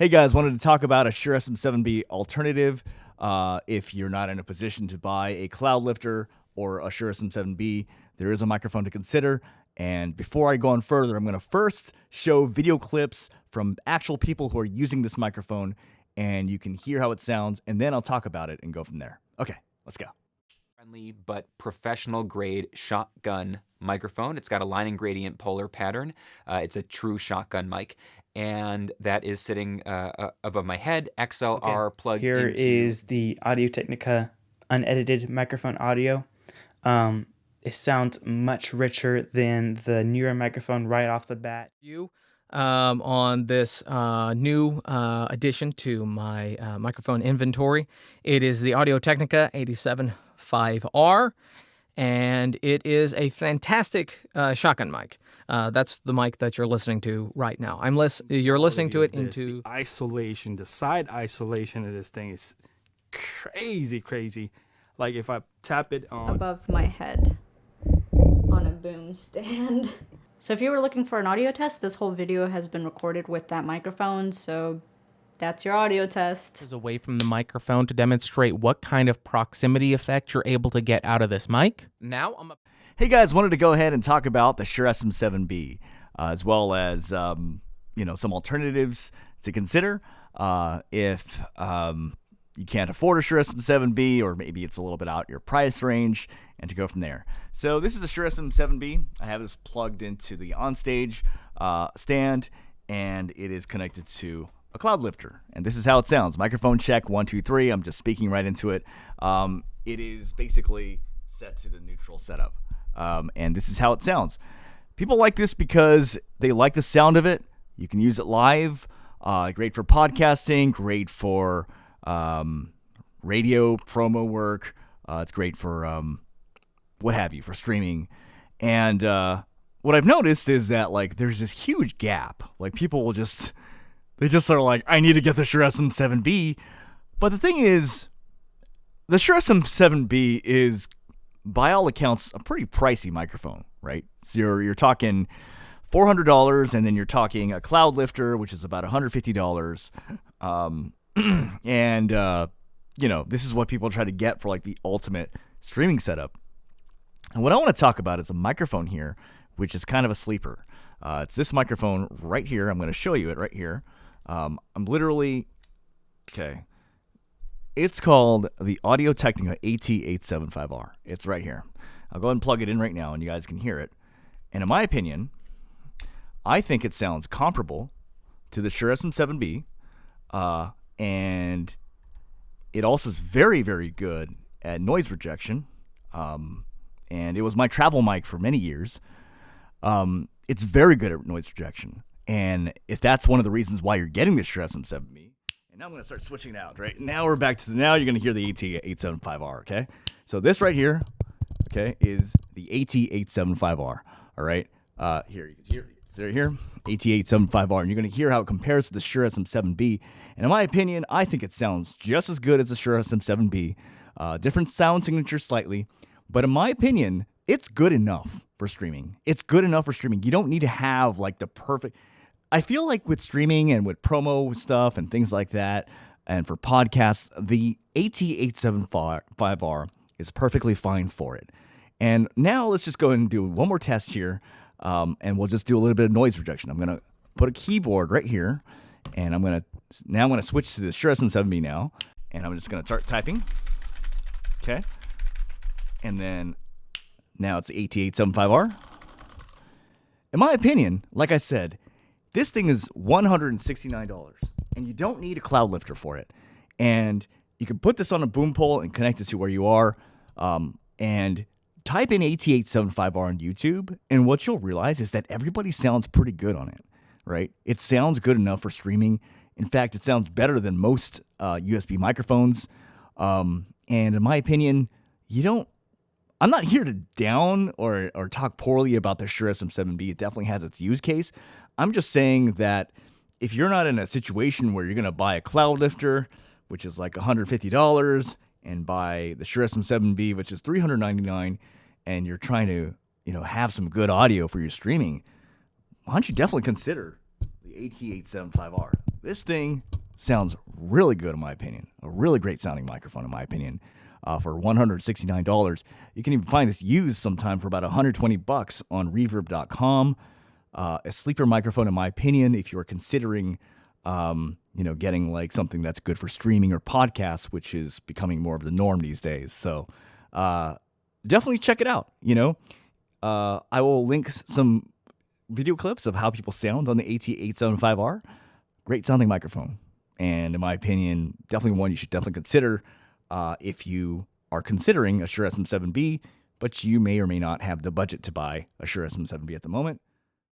Hey guys, wanted to talk about a Shure SM7B alternative. If you're not in a position to buy a cloud lifter or a Shure SM7B, there is a microphone to consider. And before I go on further, I'm going to first show video clips from actual people who are using this microphone, and you can hear how it sounds, and then I'll talk about it and go from there. Okay, let's go. Friendly but professional grade shotgun microphone. It's got a line and gradient polar pattern. It's a true shotgun mic, and that is sitting above my head. XLR plugged Here into. is the Audio Technica unedited microphone audio. It sounds much richer than the newer microphone right off the bat. On this new addition to my microphone inventory. It is the Audio Technica AT875R, and it is a fantastic shotgun mic. That's the mic that you're listening to right now. You're listening to it into the isolation, the side isolation of this thing is crazy. Like if I tap it on above my head on a boom stand. So if you were looking for an audio test, this whole video has been recorded with that microphone, so that's your audio test. Is away from the microphone to demonstrate what kind of proximity effect you're able to get out of this mic. Hey guys, wanted to go ahead and talk about the Shure SM7B, as well as some alternatives to consider if you can't afford a Shure SM7B, or maybe it's a little bit out your price range, and to go from there. So this is a Shure SM7B. I have this plugged into the onstage stand, and it is connected to a cloud lifter. And this is how it sounds. Microphone check, 1, 2, 3. I'm just speaking right into it. It is basically set to the neutral setup. And this is how it sounds. People like this because they like the sound of it. You can use it live. Great for podcasting, great for radio promo work. It's great for what have you, for streaming. And what I've noticed is that there's this huge gap. People will just are like, I need to get the Shure SM7B. But the thing is, the Shure SM7B is, by all accounts, a pretty pricey microphone, right? So you're talking $400, and then you're talking a cloud lifter, which is about $150. And this is what people try to get for the ultimate streaming setup. And what I want to talk about is a microphone here, which is kind of a sleeper. It's this microphone right here. I'm going to show you it right here. It's called the Audio Technica AT875R. It's right here. I'll go ahead and plug it in right now, and you guys can hear it. And in my opinion, I think it sounds comparable to the Shure SM7B, and it also is very, very good at noise rejection. And it was my travel mic for many years. It's very good at noise rejection. And if that's one of the reasons why you're getting the Shure SM7B, and now I'm going to start switching it out, right? Now we're back to now you're going to hear the AT875R, okay? So this right here, okay, is the AT875R, all right? Here, you can hear it's right here, AT875R, and you're going to hear how it compares to the Shure SM7B. And in my opinion, I think it sounds just as good as the Shure SM7B. Different sound signature slightly, but in my opinion, it's good enough for streaming. It's good enough for streaming. You don't need to have the perfect. I feel like with streaming and with promo stuff and things like that, and for podcasts, the AT875R is perfectly fine for it. And now let's just go ahead and do one more test here, and we'll just do a little bit of noise rejection. I'm going to put a keyboard right here, and I'm going to switch to the Shure SM7B now, and I'm just going to start typing. Okay. And then now it's the AT875R. In my opinion, like I said, this thing is $169, and you don't need a cloud lifter for it. And you can put this on a boom pole and connect it to where you are, and type in AT875R on YouTube, and what you'll realize is that everybody sounds pretty good on it, right? It sounds good enough for streaming. In fact, it sounds better than most USB microphones. And in my opinion, I'm not here to down or talk poorly about the Shure SM7B. It definitely has its use case. I'm just saying that if you're not in a situation where you're going to buy a cloud lifter, which is $150, and buy the Shure SM7B, which is $399, and you're trying to have some good audio for your streaming, why don't you definitely consider the the AT875R. This thing sounds really good in my opinion. A really great sounding microphone in my opinion. For $169, you can even find this used sometime for about $120 on Reverb.com. A sleeper microphone in my opinion, if you are considering, getting like something that's good for streaming or podcasts, which is becoming more of the norm these days. So definitely check it out. I will link some video clips of how people sound on the AT875R. Great sounding microphone. And in my opinion, definitely one you should definitely consider if you are considering a Shure SM7B, but you may or may not have the budget to buy a Shure SM7B at the moment.